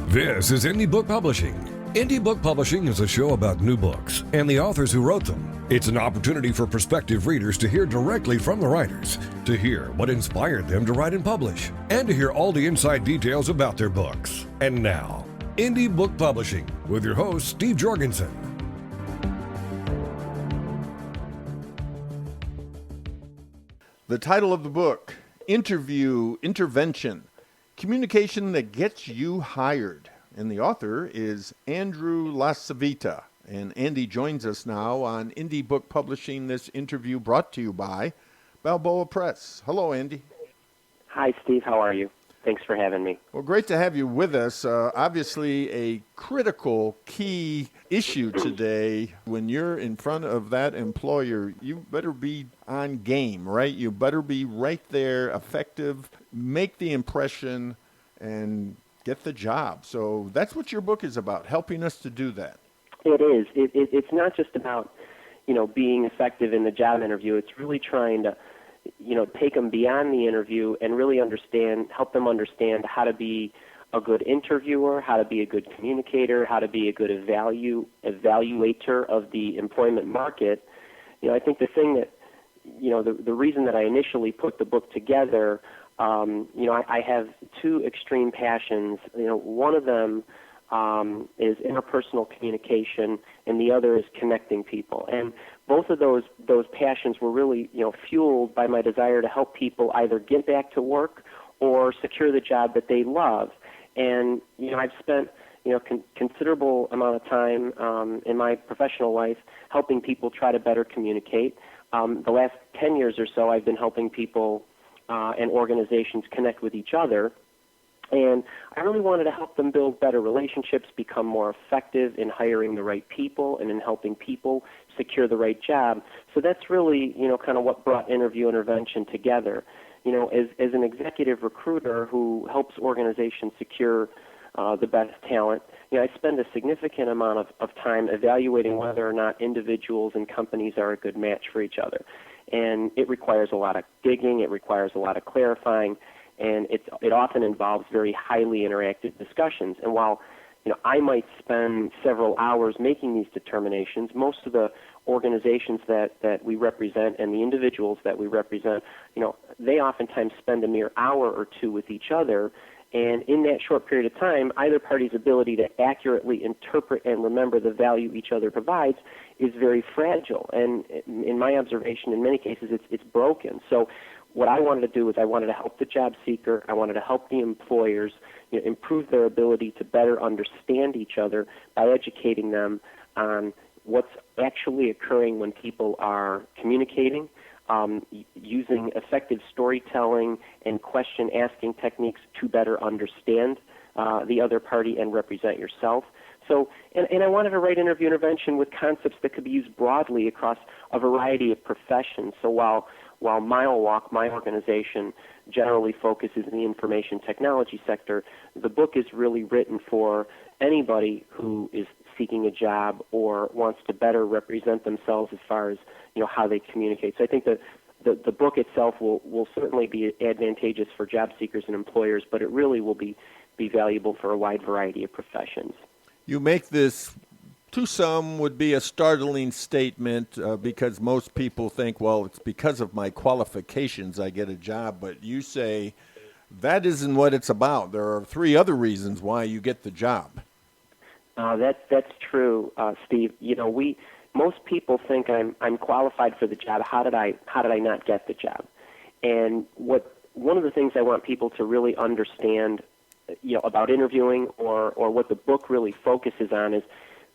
This is Indie Book Publishing. Indie Book Publishing is a show about new books and the authors who wrote them. It's an opportunity for prospective readers to hear directly from the writers, to hear what inspired them to write and publish, and to hear all the inside details about their books. And now, Indie Book Publishing with your host, Steve Jorgensen. The title of the book, Intervention, Communication That Gets You Hired. And the author is Andrew LaCivita. And Andy joins us now on Indie Book Publishing, this interview brought to you by Balboa Press. Hello, Andy. Hi, Steve. How are you? Thanks for having me. Well, great to have you with us. Obviously, a critical key issue today. When you're in front of that employer, you better be on game, right? You better be right there, effective, make the impression, and get the job. So that's what your book is about, helping us to do that. It is. It's not just about, being effective in the job interview. It's really trying to, take them beyond the interview and really help them understand how to be a good interviewer, how to be a good communicator, how to be a good evaluator of the employment market. I think the thing that, the reason that I initially put the book together, I have two extreme passions. One of them is interpersonal communication, and the other is connecting people. And both of those passions were really, fueled by my desire to help people either get back to work or secure the job that they love. And I've spent considerable amount of time in my professional life helping people try to better communicate. The last 10 years or so, I've been helping people and organizations connect with each other. And I really wanted to help them build better relationships, become more effective in hiring the right people and in helping people secure the right job. So that's really, kind of what brought Interview Intervention together. As an executive recruiter who helps organizations secure the best talent, I spend a significant amount of time evaluating whether or not individuals and companies are a good match for each other. And it requires a lot of digging, it requires a lot of clarifying, and it often involves very highly interactive discussions. And while I might spend several hours making these determinations, most of the organizations that we represent and the individuals that we represent, they oftentimes spend a mere hour or two with each other. And in that short period of time, either party's ability to accurately interpret and remember the value each other provides is very fragile. And in my observation, in many cases, it's broken. So what I wanted to do is I wanted to help the job seeker. I wanted to help the employers improve their ability to better understand each other by educating them on what's actually occurring when people are communicating, using effective storytelling and question-asking techniques to better understand the other party and represent yourself. So, and I wanted to write Interview Intervention with concepts that could be used broadly across a variety of professions. So while milewalk, my organization, generally focuses in the information technology sector, the book is really written for anybody who is seeking a job or wants to better represent themselves as far as how they communicate. So I think that the book itself will certainly be advantageous for job seekers and employers, but it really will be valuable for a wide variety of professions. You make this, to some, would be a startling statement because most people think, well, it's because of my qualifications I get a job. But you say that isn't what it's about. There are three other reasons why you get the job. That's true, Steve. Most people think I'm qualified for the job. How did I not get the job? And one of the things I want people to really understand, about interviewing or what the book really focuses on is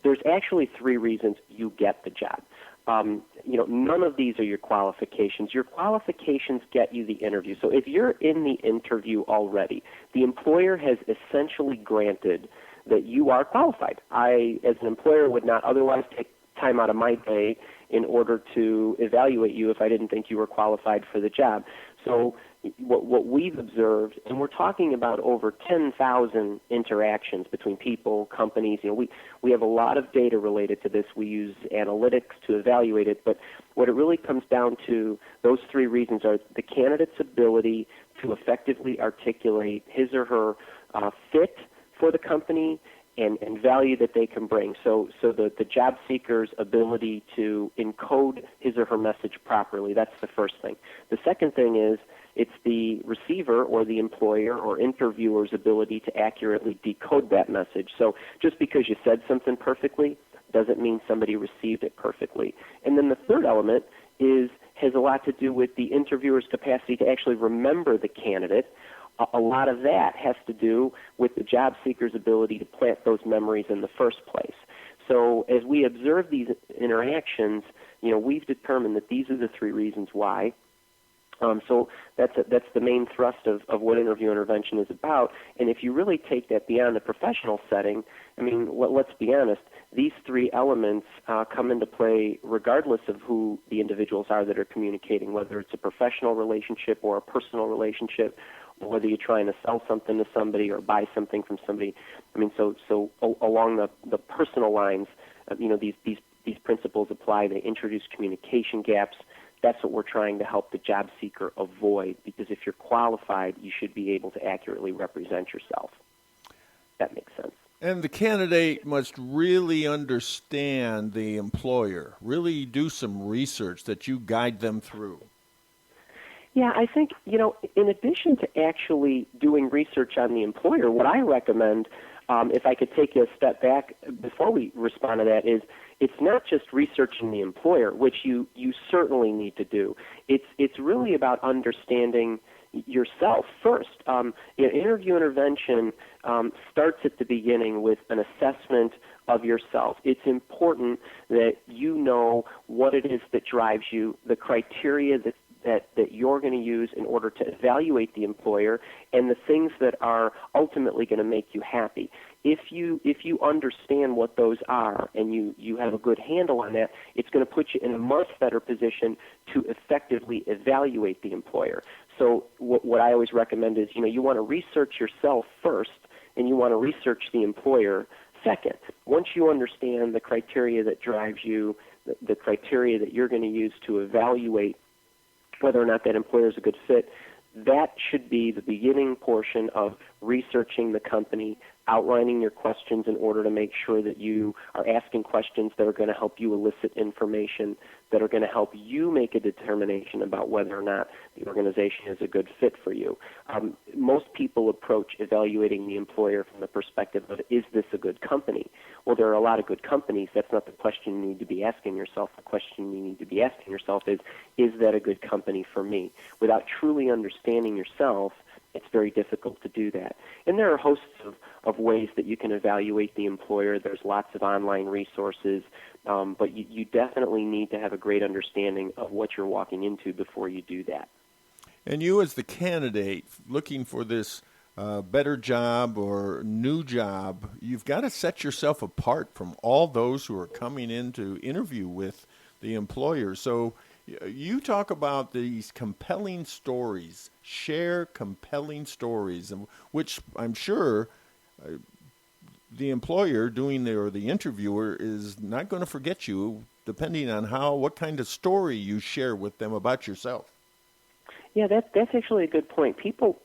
there's actually three reasons you get the job. None of these are your qualifications. Your qualifications get you the interview. So if you're in the interview already, the employer has essentially granted that you are qualified. I, as an employer, would not otherwise take time out of my day in order to evaluate you if I didn't think you were qualified for the job. So what we've observed, and we're talking about over 10,000 interactions between people, companies. We have a lot of data related to this. We use analytics to evaluate it, but what it really comes down to, those three reasons are the candidate's ability to effectively articulate his or her fit for the company and value that they can bring. So the job seeker's ability to encode his or her message properly, that's the first thing. The second thing is it's the receiver or the employer or interviewer's ability to accurately decode that message. So just because you said something perfectly doesn't mean somebody received it perfectly. And then the third element has a lot to do with the interviewer's capacity to actually remember the candidate. A lot of that has to do with the job seeker's ability to plant those memories in the first place. So as we observe these interactions, we've determined that these are the three reasons why. So that's the main thrust of what interview intervention is about. And if you really take that beyond the professional setting, I mean, let's be honest, these three elements come into play regardless of who the individuals are that are communicating, whether it's a professional relationship or a personal relationship, or whether you're trying to sell something to somebody or buy something from somebody. I mean, so along the personal lines, these principles apply. They introduce communication gaps. That's what we're trying to help the job seeker avoid, because if you're qualified, you should be able to accurately represent yourself. That makes sense. And the candidate must really understand the employer, really do some research that you guide them through. Yeah, I think, in addition to actually doing research on the employer, what I recommend, if I could take a step back before we respond to that, is it's not just researching the employer, which you certainly need to do. It's really about understanding yourself first. Interview intervention starts at the beginning with an assessment of yourself. It's important that you know what it is that drives you, the criteria that you're going to use in order to evaluate the employer, and the things that are ultimately going to make you happy. If you understand what those are and you have a good handle on that, it's going to put you in a much better position to effectively evaluate the employer. So what I always recommend is, you want to research yourself first, and you want to research the employer second. Once you understand the criteria that drives you, the criteria that you're going to use to evaluate whether or not that employer is a good fit, that should be the beginning portion of researching the company, outlining your questions in order to make sure that you are asking questions that are going to help you elicit information, that are going to help you make a determination about whether or not the organization is a good fit for you. Most people approach evaluating the employer from the perspective of, is this a good company? Well, there are a lot of good companies. That's not the question you need to be asking yourself. The question you need to be asking yourself is that a good company for me? Without truly understanding yourself, it's very difficult to do that. And there are hosts of ways that you can evaluate the employer. There's lots of online resources, but you definitely need to have a great understanding of what you're walking into before you do that. And you as the candidate looking for this better job or new job, you've got to set yourself apart from all those who are coming in to interview with the employer. So you talk about these compelling stories, share compelling stories, which I'm sure the employer or the interviewer is not going to forget you, depending on what kind of story you share with them about yourself. Yeah, that's actually a good point. People.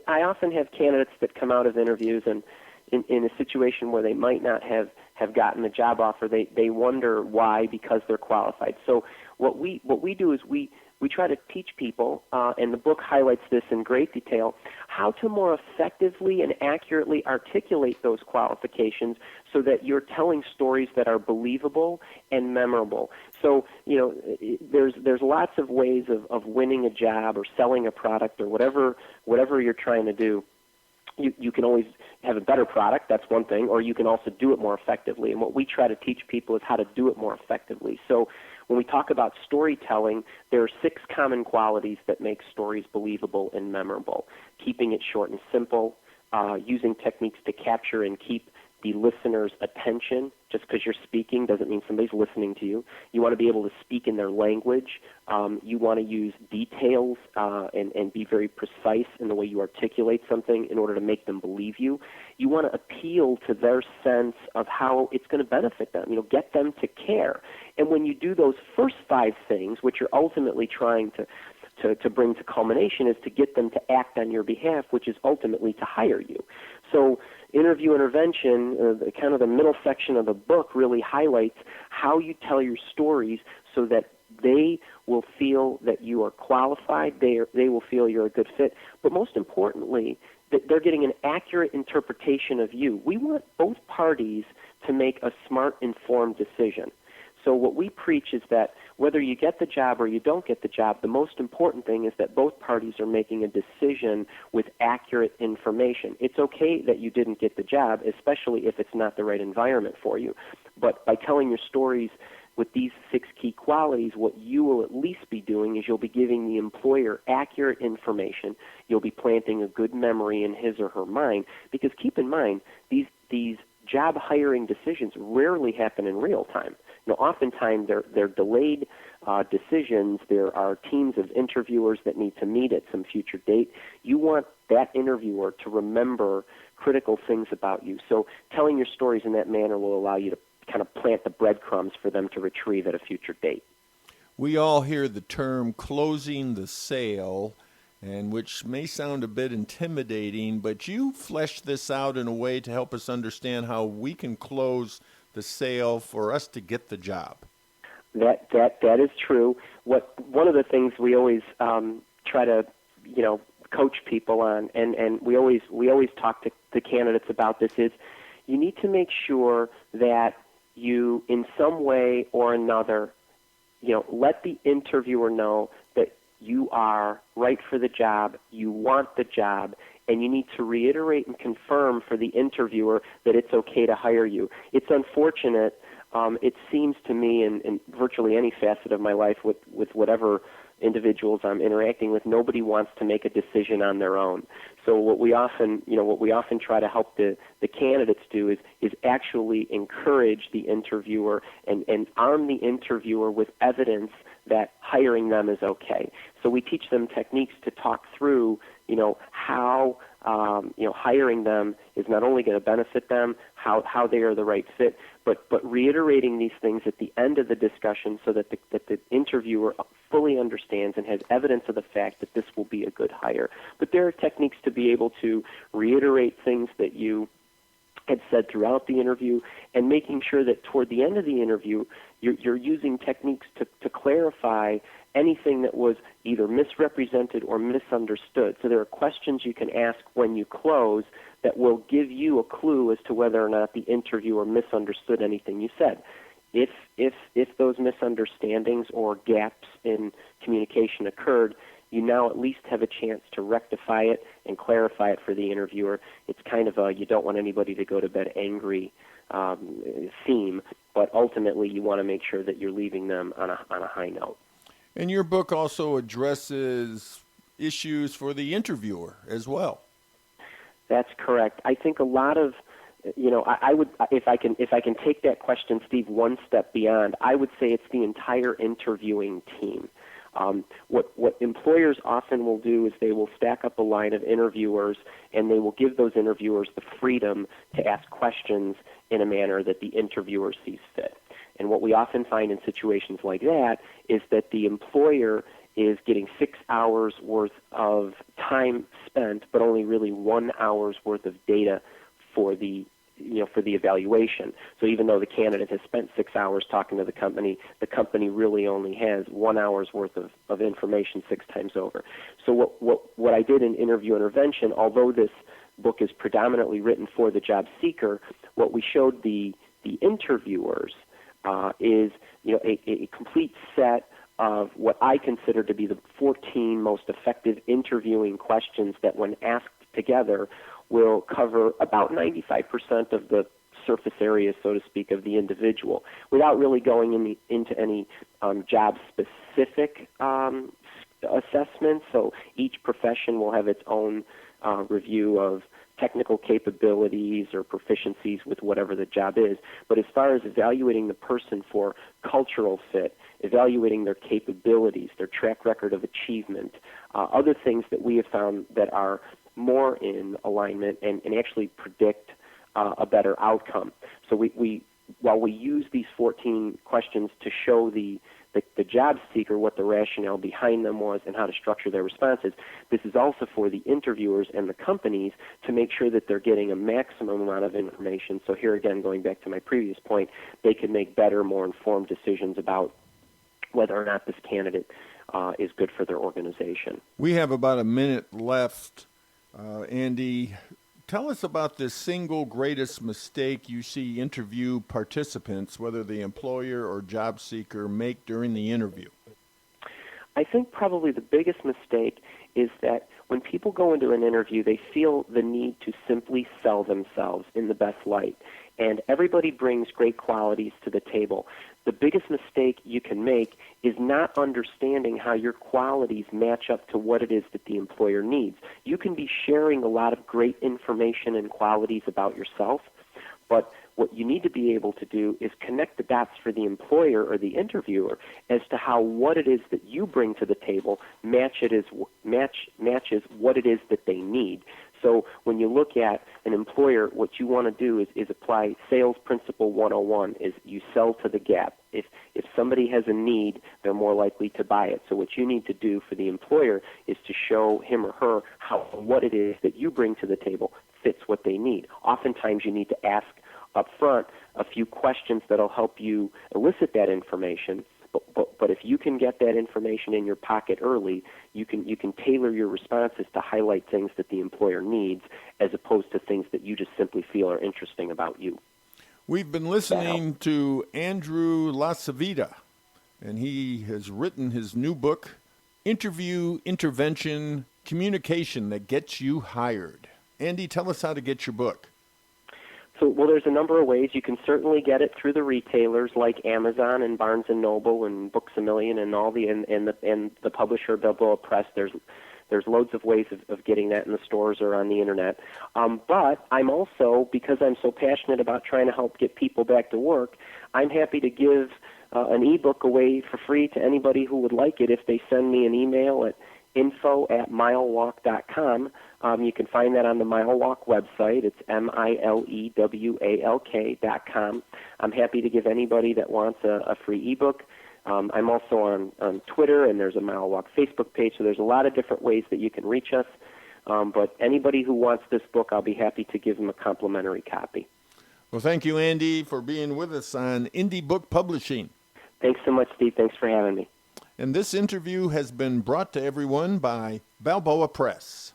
I often have candidates that come out of interviews and in a situation where they might not have gotten a job offer, they wonder why, because they're qualified. So what we do is we try to teach people, and the book highlights this in great detail, how to more effectively and accurately articulate those qualifications so that you're telling stories that are believable and memorable. So, there's lots of ways of winning a job or selling a product or whatever you're trying to do. You can always have a better product, that's one thing, or you can also do it more effectively. And what we try to teach people is how to do it more effectively. So when we talk about storytelling, there are 6 common qualities that make stories believable and memorable. Keeping it short and simple, using techniques to capture and keep the listener's attention. Just because you're speaking doesn't mean somebody's listening to you. You want to be able to speak in their language. You want to use details and be very precise in the way you articulate something in order to make them believe you. You want to appeal to their sense of how it's going to benefit them, get them to care. And when you do those first 5 things, which you're ultimately trying to bring to culmination, is to get them to act on your behalf, which is ultimately to hire you. So interview intervention, kind of the middle section of the book, really highlights how you tell your stories so that they will feel that you are qualified, they will feel you're a good fit, but most importantly, that they're getting an accurate interpretation of you. We want both parties to make a smart, informed decision. So what we preach is that whether you get the job or you don't get the job, the most important thing is that both parties are making a decision with accurate information. It's okay that you didn't get the job, especially if it's not the right environment for you. But by telling your stories with these 6 key qualities, what you will at least be doing is you'll be giving the employer accurate information. You'll be planting a good memory in his or her mind, because keep in mind, these job hiring decisions rarely happen in real time. Oftentimes they're delayed decisions. There are teams of interviewers that need to meet at some future date. You want that interviewer to remember critical things about you. So telling your stories in that manner will allow you to kind of plant the breadcrumbs for them to retrieve at a future date. We all hear the term closing the sale, and which may sound a bit intimidating, but you fleshed this out in a way to help us understand how we can close the sale for us to get the job. That is true. One of the things we always try to coach people on, and we always talk to the candidates about this, is you need to make sure that you, in some way or another, let the interviewer know that you are right for the job, you want the job, and you need to reiterate and confirm for the interviewer that it's okay to hire you. It's unfortunate. It seems to me in virtually any facet of my life with whatever individuals I'm interacting with, nobody wants to make a decision on their own. So what we often try to help the candidates do is actually encourage the interviewer and arm the interviewer with evidence that hiring them is okay. So we teach them techniques to talk through, how hiring them is not only going to benefit them, how they are the right fit, but reiterating these things at the end of the discussion so that the interviewer fully understands and has evidence of the fact that this will be a good hire. But there are techniques to be able to reiterate things that you had said throughout the interview, and making sure that toward the end of the interview, you're using techniques to clarify anything that was either misrepresented or misunderstood. So there are questions you can ask when you close that will give you a clue as to whether or not the interviewer misunderstood anything you said. If those misunderstandings or gaps in communication occurred, you now at least have a chance to rectify it and clarify it for the interviewer. It's kind of you don't want anybody to go to bed angry theme, but ultimately you want to make sure that you're leaving them on a high note. And your book also addresses issues for the interviewer as well. That's correct. I think a lot of, I would, if I can take that question, Steve, one step beyond, I would say it's the entire interviewing team. What employers often will do is they will stack up a line of interviewers, and they will give those interviewers the freedom to ask questions in a manner that the interviewer sees fit. And what we often find in situations like that is that the employer is getting 6 hours worth of time spent, but only really 1 hour's worth of data for the evaluation. So even though the candidate has spent 6 hours talking to the company really only has 1 hour's worth of information 6 times over. So what I did in interview intervention, although this book is predominantly written for the job seeker, what we showed the interviewers is a complete set of what I consider to be the 14 most effective interviewing questions that, when asked together, will cover about 95% of the surface area, so to speak, of the individual, without really going into any job-specific assessments. So each profession will have its own review of technical capabilities or proficiencies with whatever the job is. But as far as evaluating the person for cultural fit, evaluating their capabilities, their track record of achievement, other things that we have found that are more in alignment and actually predict a better outcome. So while we use these 14 questions to show the the job seeker what the rationale behind them was and how to structure their responses. This is also for the interviewers and the companies to make sure that they're getting a maximum amount of information. So here again, going back to my previous point, they can make better, more informed decisions about whether or not this candidate is good for their organization. We have about a minute left. Andy, tell us about the single greatest mistake you see interview participants, whether the employer or job seeker, make during the interview. I think probably the biggest mistake is that when people go into an interview, they feel the need to simply sell themselves in the best light. And everybody brings great qualities to the table. The biggest mistake you can make is not understanding how your qualities match up to what it is that the employer needs. You can be sharing a lot of great information and qualities about yourself, but what you need to be able to do is connect the dots for the employer or the interviewer as to how what it is that you bring to the table matches what it is that they need. So when you look at an employer, what you want to do is apply sales principle 101, is you sell to the gap. If somebody has a need, they're more likely to buy it. So what you need to do for the employer is to show him or her how what it is that you bring to the table fits what they need. Oftentimes you need to ask up front a few questions that'll help you elicit that information. But if you can get that information in your pocket early, you can tailor your responses to highlight things that the employer needs as opposed to things that you just simply feel are interesting about you. We've been listening to Andrew LaCivita, and he has written his new book, Interview, Intervention, Communication That Gets You Hired. Andy, tell us how to get your book. So, well, there's a number of ways. You can certainly get it through the retailers like Amazon and Barnes and Noble and Books A Million and all and the publisher Balboa Press. There's loads of ways of getting that in the stores or on the internet. But I'm also, because I'm so passionate about trying to help get people back to work, I'm happy to give an ebook away for free to anybody who would like it if they send me an email at info@milewalk.com. You can find that on the MileWalk website. It's milewalk.com. I'm happy to give anybody that wants a free ebook. I'm also on Twitter, and there's a MileWalk Facebook page, so there's a lot of different ways that you can reach us. But anybody who wants this book, I'll be happy to give them a complimentary copy. Well, thank you, Andy, for being with us on Indie Book Publishing. Thanks so much, Steve. Thanks for having me. And this interview has been brought to everyone by Balboa Press.